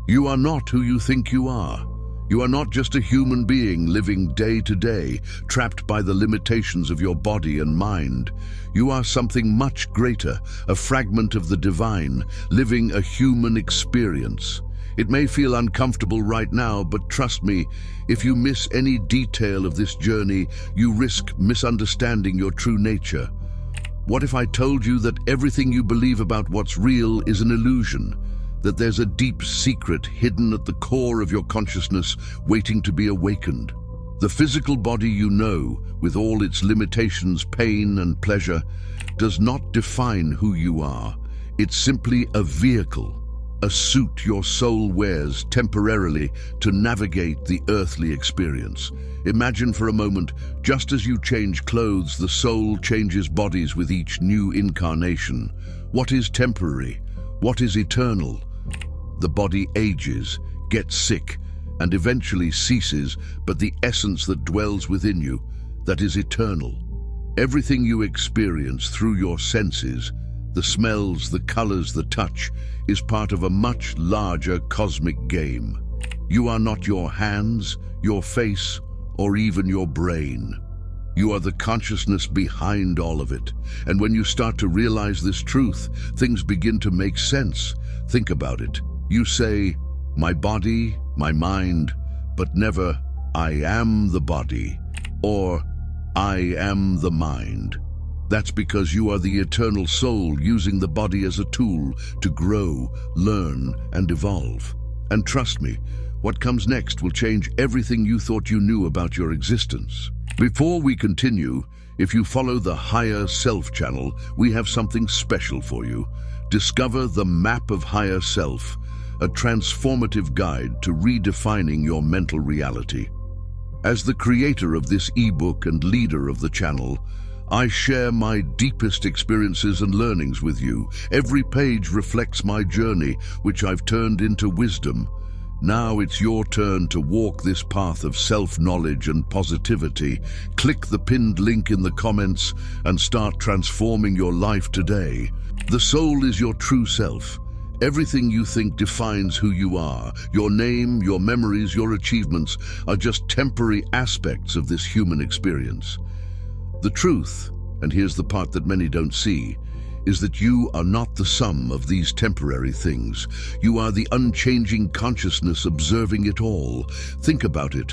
You are not who you think you are. You are not just a human being living day to day, trapped by the limitations of your body and mind. You are something much greater, a fragment of the divine, living a human experience. It may feel uncomfortable right now, but trust me, if you miss any detail of this journey, you risk misunderstanding your true nature. What if I told you that everything you believe about what's real is an illusion? That there's a deep secret hidden at the core of your consciousness waiting to be awakened. The physical body you know, with all its limitations, pain and pleasure, does not define who you are. It's simply a vehicle, a suit your soul wears temporarily to navigate the earthly experience. Imagine for a moment, just as you change clothes, the soul changes bodies with each new incarnation. What is temporary? What is eternal? The body ages, gets sick, and eventually ceases, but the essence that dwells within you, that is eternal. Everything you experience through your senses, the smells, the colors, the touch, is part of a much larger cosmic game. You are not your hands, your face, or even your brain. You are the consciousness behind all of it. And when you start to realize this truth, things begin to make sense. Think about it. You say, my body, my mind, but never, I am the body, or I am the mind. That's because you are the eternal soul using the body as a tool to grow, learn, and evolve. And trust me, what comes next will change everything you thought you knew about your existence. Before we continue, if you follow the Higher Self channel, we have something special for you. Discover the Map of Higher Self, a transformative guide to redefining your mental reality. As the creator of this ebook and leader of the channel, I share my deepest experiences and learnings with you. Every page reflects my journey, which I've turned into wisdom. Now it's your turn to walk this path of self-knowledge and positivity. Click the pinned link in the comments and start transforming your life today. The soul is your true self. Everything you think defines who you are. Your name, your memories, your achievements are just temporary aspects of this human experience. The truth, and here's the part that many don't see, is that you are not the sum of these temporary things. You are the unchanging consciousness observing it all. Think about it.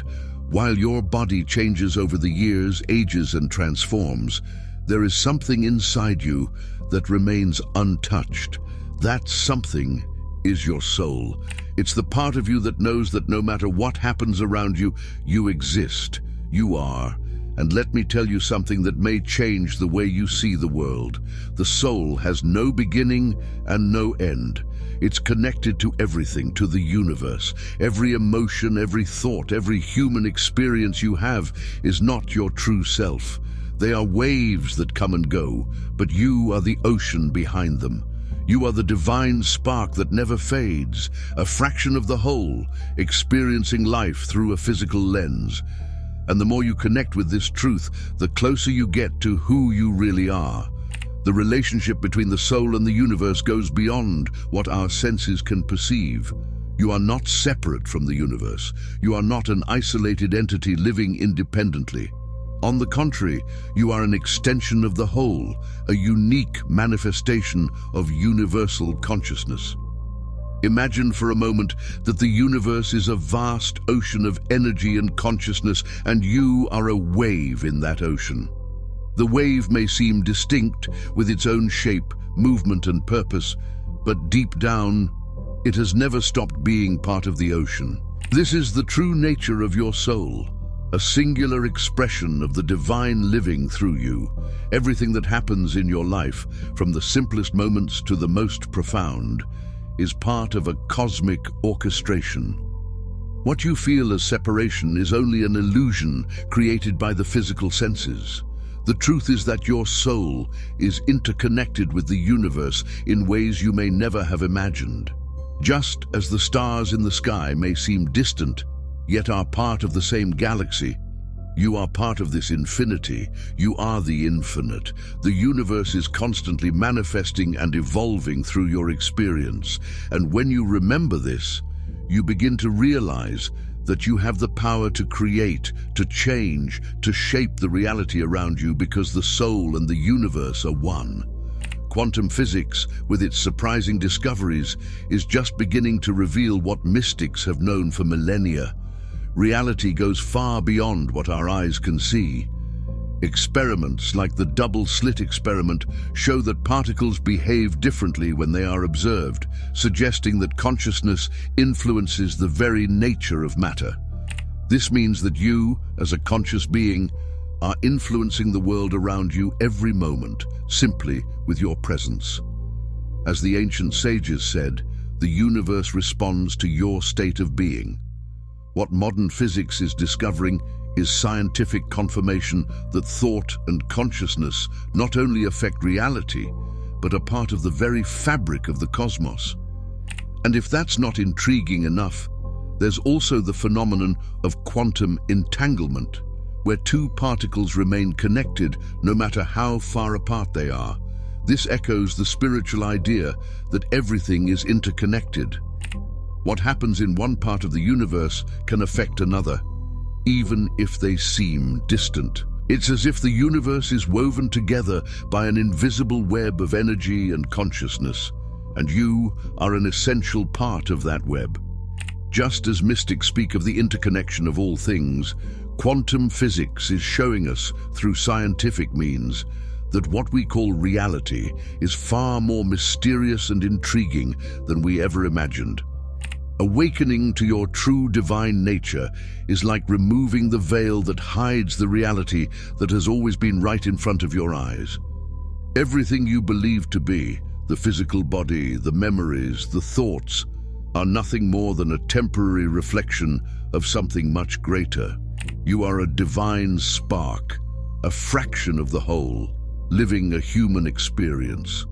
While your body changes over the years, ages, and transforms, there is something inside you that remains untouched. That something is your soul. It's the part of you that knows that no matter what happens around you, you exist. You are. And let me tell you something that may change the way you see the world. The soul has no beginning and no end. It's connected to everything, to the universe. Every emotion, every thought, every human experience you have is not your true self. They are waves that come and go, but you are the ocean behind them. You are the divine spark that never fades, a fraction of the whole, experiencing life through a physical lens. And the more you connect with this truth, the closer you get to who you really are. The relationship between the soul and the universe goes beyond what our senses can perceive. You are not separate from the universe. You are not an isolated entity living independently. On the contrary, you are an extension of the whole, a unique manifestation of universal consciousness. Imagine for a moment that the universe is a vast ocean of energy and consciousness, and you are a wave in that ocean. The wave may seem distinct with its own shape, movement, and purpose, but deep down, it has never stopped being part of the ocean. This is the true nature of your soul. A singular expression of the divine living through you. Everything that happens in your life, from the simplest moments to the most profound, is part of a cosmic orchestration. What you feel as separation is only an illusion created by the physical senses. The truth is that your soul is interconnected with the universe in ways you may never have imagined. Just as the stars in the sky may seem distant, yet are part of the same galaxy, you are part of this infinity. You are the infinite. The universe is constantly manifesting and evolving through your experience. And when you remember this, you begin to realize that you have the power to create, to change, to shape the reality around you because the soul and the universe are one. Quantum physics, with its surprising discoveries, is just beginning to reveal what mystics have known for millennia. Reality goes far beyond what our eyes can see. Experiments like the double-slit experiment show that particles behave differently when they are observed, suggesting that consciousness influences the very nature of matter. This means that you, as a conscious being, are influencing the world around you every moment, simply with your presence. As the ancient sages said, the universe responds to your state of being. What modern physics is discovering is scientific confirmation that thought and consciousness not only affect reality, but are part of the very fabric of the cosmos. And if that's not intriguing enough, there's also the phenomenon of quantum entanglement, where two particles remain connected no matter how far apart they are. This echoes the spiritual idea that everything is interconnected. What happens in one part of the universe can affect another, even if they seem distant. It's as if the universe is woven together by an invisible web of energy and consciousness, and you are an essential part of that web. Just as mystics speak of the interconnection of all things, quantum physics is showing us, through scientific means, that what we call reality is far more mysterious and intriguing than we ever imagined. Awakening to your true divine nature is like removing the veil that hides the reality that has always been right in front of your eyes. Everything you believe to be, the physical body, the memories, the thoughts, are nothing more than a temporary reflection of something much greater. You are a divine spark, a fraction of the whole, living a human experience.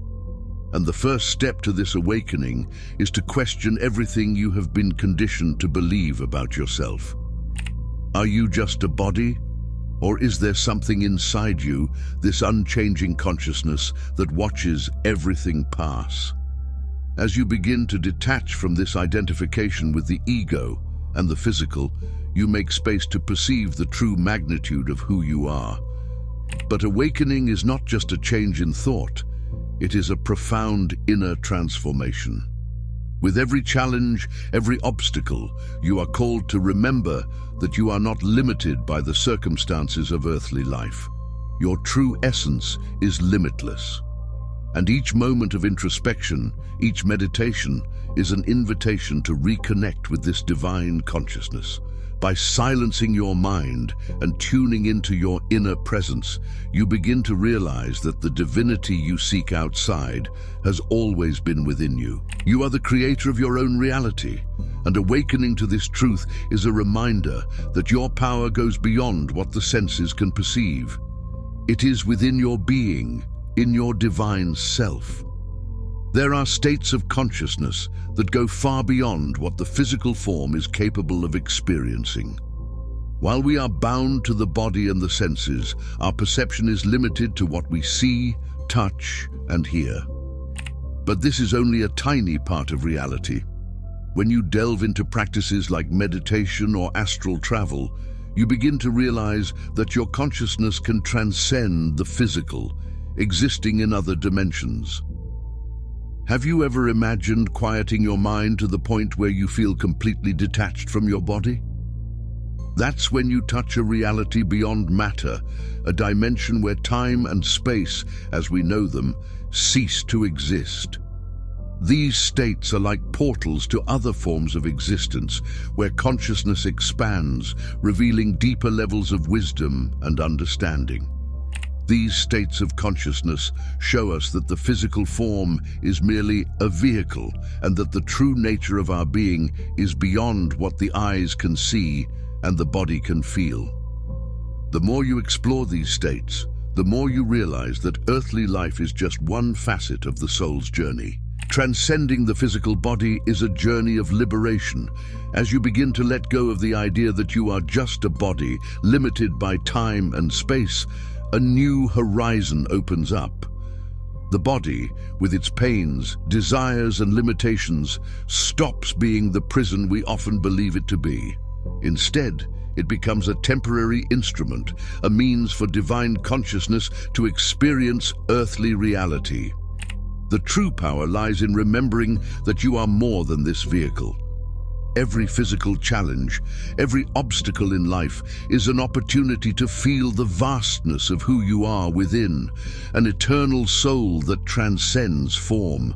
And the first step to this awakening is to question everything you have been conditioned to believe about yourself. Are you just a body? Or is there something inside you, this unchanging consciousness that watches everything pass? As you begin to detach from this identification with the ego and the physical, you make space to perceive the true magnitude of who you are. But awakening is not just a change in thought, it is a profound inner transformation. With every challenge, every obstacle, you are called to remember that you are not limited by the circumstances of earthly life. Your true essence is limitless. And each moment of introspection, each meditation, is an invitation to reconnect with this divine consciousness. By silencing your mind and tuning into your inner presence, you begin to realize that the divinity you seek outside has always been within you. You are the creator of your own reality, and awakening to this truth is a reminder that your power goes beyond what the senses can perceive. It is within your being, in your divine self. There are states of consciousness that go far beyond what the physical form is capable of experiencing. While we are bound to the body and the senses, our perception is limited to what we see, touch, and hear. But this is only a tiny part of reality. When you delve into practices like meditation or astral travel, you begin to realize that your consciousness can transcend the physical, existing in other dimensions. Have you ever imagined quieting your mind to the point where you feel completely detached from your body? That's when you touch a reality beyond matter, a dimension where time and space, as we know them, cease to exist. These states are like portals to other forms of existence, where consciousness expands, revealing deeper levels of wisdom and understanding. These states of consciousness show us that the physical form is merely a vehicle, and that the true nature of our being is beyond what the eyes can see and the body can feel. The more you explore these states, the more you realize that earthly life is just one facet of the soul's journey. Transcending the physical body is a journey of liberation, as you begin to let go of the idea that you are just a body, limited by time and space. A new horizon opens up. The body, with its pains, desires, and limitations, stops being the prison we often believe it to be. Instead, it becomes a temporary instrument, a means for divine consciousness to experience earthly reality. The true power lies in remembering that you are more than this vehicle. Every physical challenge, every obstacle in life is an opportunity to feel the vastness of who you are within, an eternal soul that transcends form.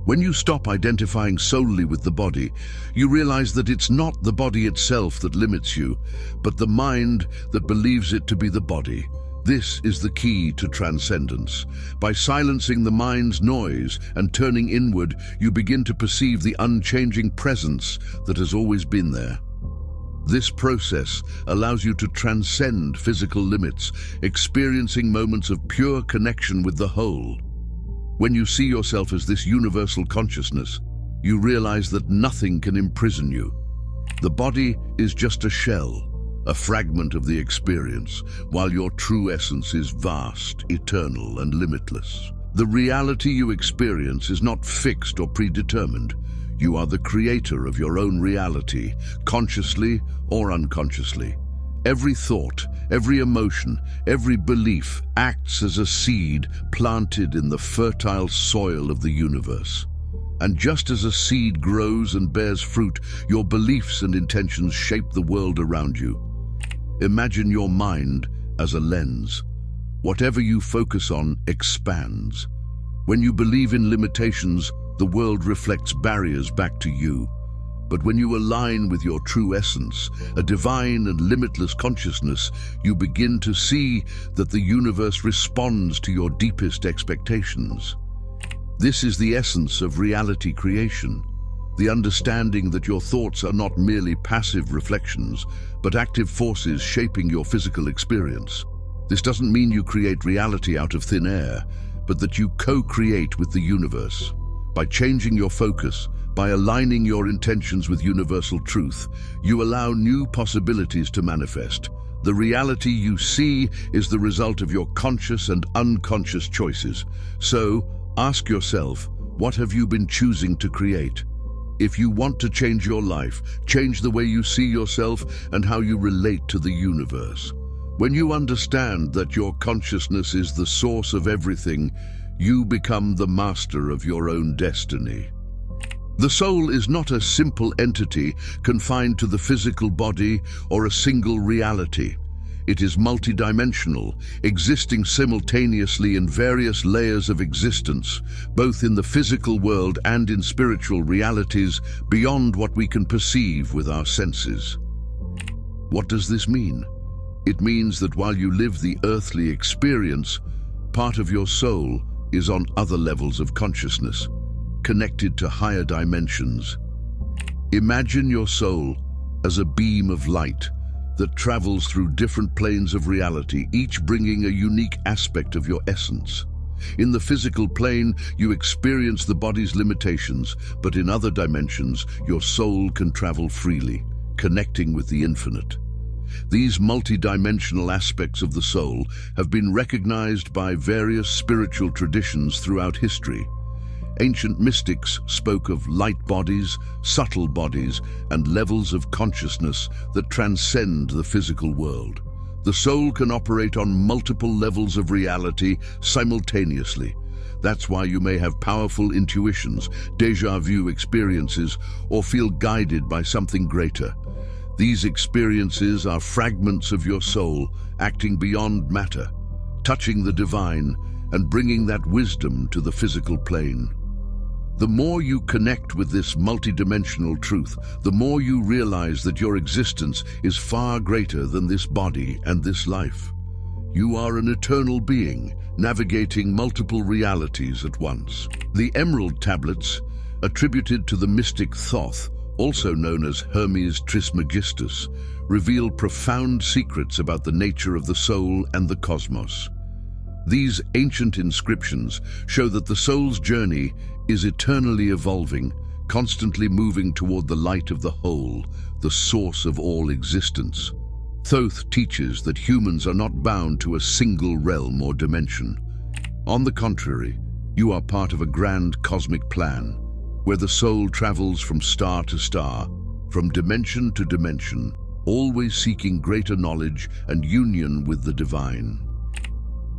When you stop identifying solely with the body, you realize that it's not the body itself that limits you, but the mind that believes it to be the body. This is the key to transcendence. By silencing the mind's noise and turning inward, you begin to perceive the unchanging presence that has always been there. This process allows you to transcend physical limits, experiencing moments of pure connection with the whole. When you see yourself as this universal consciousness, you realize that nothing can imprison you. The body is just a shell, a fragment of the experience, while your true essence is vast, eternal, and limitless. The reality you experience is not fixed or predetermined. You are the creator of your own reality, consciously or unconsciously. Every thought, every emotion, every belief acts as a seed planted in the fertile soil of the universe. And just as a seed grows and bears fruit, your beliefs and intentions shape the world around you. Imagine your mind as a lens. Whatever you focus on expands. When you believe in limitations, the world reflects barriers back to you. But when you align with your true essence, a divine and limitless consciousness, you begin to see that the universe responds to your deepest expectations. This is the essence of reality creation, the understanding that your thoughts are not merely passive reflections, but active forces shaping your physical experience. This doesn't mean you create reality out of thin air, but that you co-create with the universe. By changing your focus, by aligning your intentions with universal truth, you allow new possibilities to manifest. The reality you see is the result of your conscious and unconscious choices. So, ask yourself, what have you been choosing to create? If you want to change your life, change the way you see yourself and how you relate to the universe. When you understand that your consciousness is the source of everything, you become the master of your own destiny. The soul is not a simple entity confined to the physical body or a single reality. It is multidimensional, existing simultaneously in various layers of existence, both in the physical world and in spiritual realities beyond what we can perceive with our senses. What does this mean? It means that while you live the earthly experience, part of your soul is on other levels of consciousness, connected to higher dimensions. Imagine your soul as a beam of light that travels through different planes of reality, each bringing a unique aspect of your essence. In the physical plane, you experience the body's limitations, but in other dimensions, your soul can travel freely, connecting with the infinite. These multidimensional aspects of the soul have been recognized by various spiritual traditions throughout history. Ancient mystics spoke of light bodies, subtle bodies, and levels of consciousness that transcend the physical world. The soul can operate on multiple levels of reality simultaneously. That's why you may have powerful intuitions, déjà vu experiences, or feel guided by something greater. These experiences are fragments of your soul acting beyond matter, touching the divine and bringing that wisdom to the physical plane. The more you connect with this multidimensional truth, the more you realize that your existence is far greater than this body and this life. You are an eternal being, navigating multiple realities at once. The Emerald Tablets, attributed to the mystic Thoth, also known as Hermes Trismegistus, reveal profound secrets about the nature of the soul and the cosmos. These ancient inscriptions show that the soul's journey is eternally evolving, constantly moving toward the light of the whole, the source of all existence. Thoth teaches that humans are not bound to a single realm or dimension. On the contrary, you are part of a grand cosmic plan, where the soul travels from star to star, from dimension to dimension, always seeking greater knowledge and union with the divine.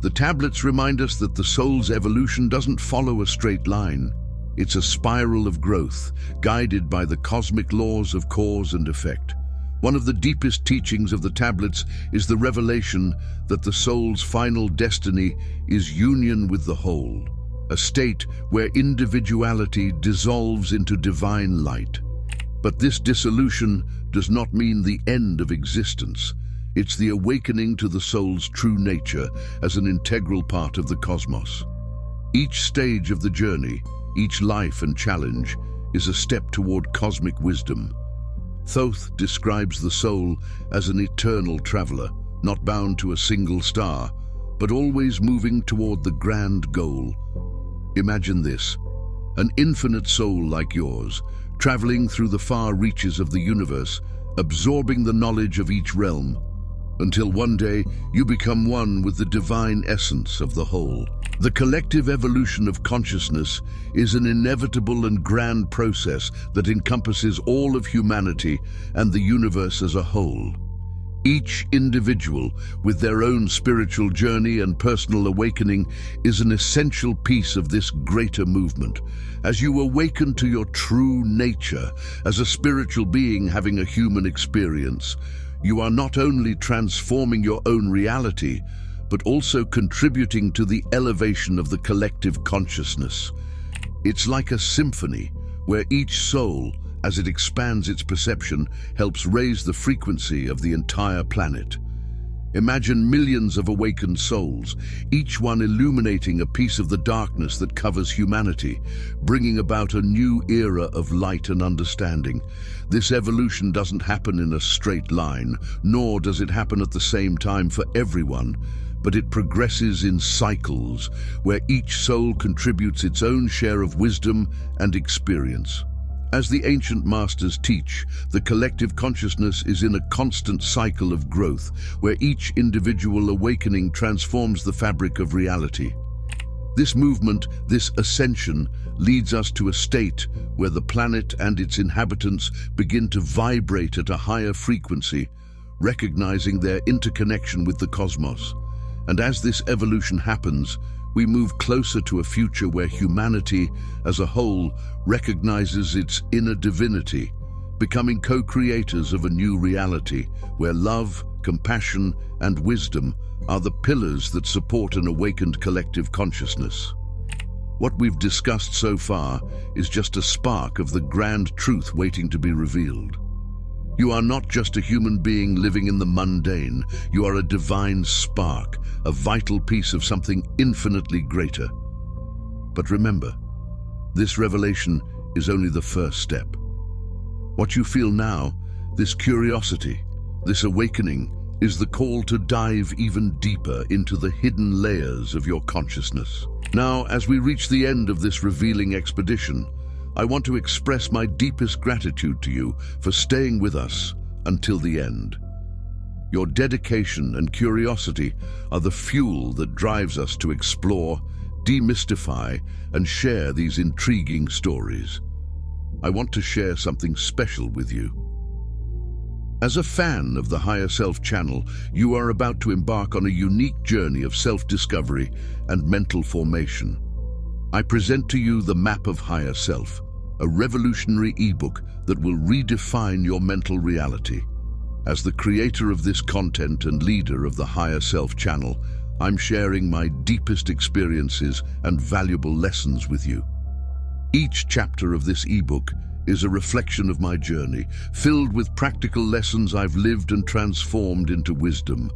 The tablets remind us that the soul's evolution doesn't follow a straight line. It's a spiral of growth, guided by the cosmic laws of cause and effect. One of the deepest teachings of the tablets is the revelation that the soul's final destiny is union with the whole, a state where individuality dissolves into divine light. But this dissolution does not mean the end of existence. It's the awakening to the soul's true nature as an integral part of the cosmos. Each stage of the journey, each life and challenge, is a step toward cosmic wisdom. Thoth describes the soul as an eternal traveler, not bound to a single star, but always moving toward the grand goal. Imagine this: an infinite soul like yours, traveling through the far reaches of the universe, absorbing the knowledge of each realm, until one day you become one with the divine essence of the whole. The collective evolution of consciousness is an inevitable and grand process that encompasses all of humanity and the universe as a whole. Each individual, with their own spiritual journey and personal awakening, is an essential piece of this greater movement. As you awaken to your true nature, as a spiritual being having a human experience, you are not only transforming your own reality, but also contributing to the elevation of the collective consciousness. It's like a symphony, where each soul, as it expands its perception, helps raise the frequency of the entire planet. Imagine millions of awakened souls, each one illuminating a piece of the darkness that covers humanity, bringing about a new era of light and understanding. This evolution doesn't happen in a straight line, nor does it happen at the same time for everyone, but it progresses in cycles, where each soul contributes its own share of wisdom and experience. As the ancient masters teach, the collective consciousness is in a constant cycle of growth, where each individual awakening transforms the fabric of reality. This movement, this ascension, leads us to a state where the planet and its inhabitants begin to vibrate at a higher frequency, recognizing their interconnection with the cosmos. And as this evolution happens, we move closer to a future where humanity, as a whole, recognizes its inner divinity, becoming co-creators of a new reality, where love, compassion, and wisdom are the pillars that support an awakened collective consciousness. What we've discussed so far is just a spark of the grand truth waiting to be revealed. You are not just a human being living in the mundane. You are a divine spark, a vital piece of something infinitely greater. But remember, this revelation is only the first step. What you feel now, this curiosity, this awakening, is the call to dive even deeper into the hidden layers of your consciousness. Now, as we reach the end of this revealing expedition, I want to express my deepest gratitude to you for staying with us until the end. Your dedication and curiosity are the fuel that drives us to explore, demystify, and share these intriguing stories. I want to share something special with you. As a fan of the Higher Self channel, you are about to embark on a unique journey of self-discovery and mental formation. I present to you the Map of Higher Self, a revolutionary ebook that will redefine your mental reality. As the creator of this content and leader of the Higher Self channel, I'm sharing my deepest experiences and valuable lessons with you. Each chapter of this ebook is a reflection of my journey, filled with practical lessons I've lived and transformed into wisdom.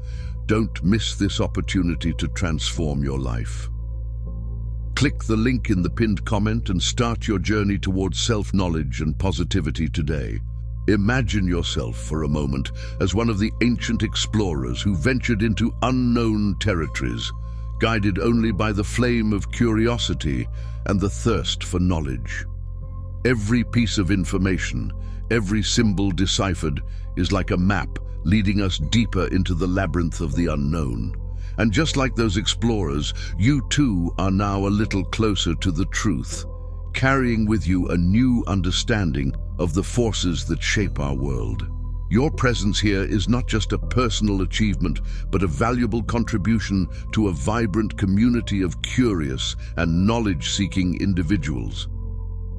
Don't miss this opportunity to transform your life. Click the link in the pinned comment and start your journey towards self-knowledge and positivity today. Imagine yourself for a moment as one of the ancient explorers who ventured into unknown territories, guided only by the flame of curiosity and the thirst for knowledge. Every piece of information, every symbol deciphered, is like a map leading us deeper into the labyrinth of the unknown. And just like those explorers, you too are now a little closer to the truth, carrying with you a new understanding of the forces that shape our world. Your presence here is not just a personal achievement, but a valuable contribution to a vibrant community of curious and knowledge-seeking individuals.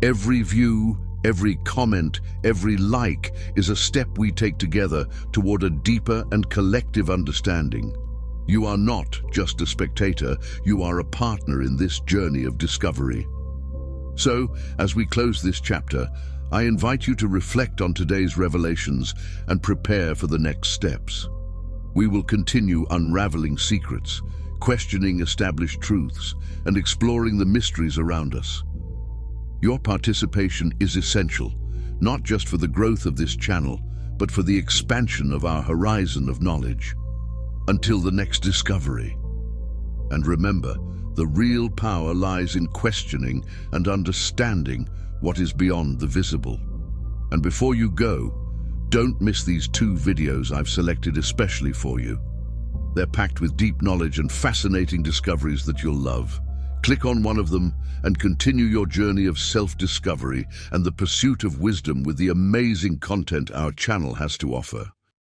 Every view, every comment, every like is a step we take together toward a deeper and collective understanding. You are not just a spectator, you are a partner in this journey of discovery. So, as we close this chapter, I invite you to reflect on today's revelations and prepare for the next steps. We will continue unraveling secrets, questioning established truths, and exploring the mysteries around us. Your participation is essential, not just for the growth of this channel, but for the expansion of our horizon of knowledge. Until the next discovery. And remember, the real power lies in questioning and understanding what is beyond the visible. And before you go, don't miss these 2 videos I've selected especially for you. They're packed with deep knowledge and fascinating discoveries that you'll love. Click on one of them and continue your journey of self-discovery and the pursuit of wisdom with the amazing content our channel has to offer.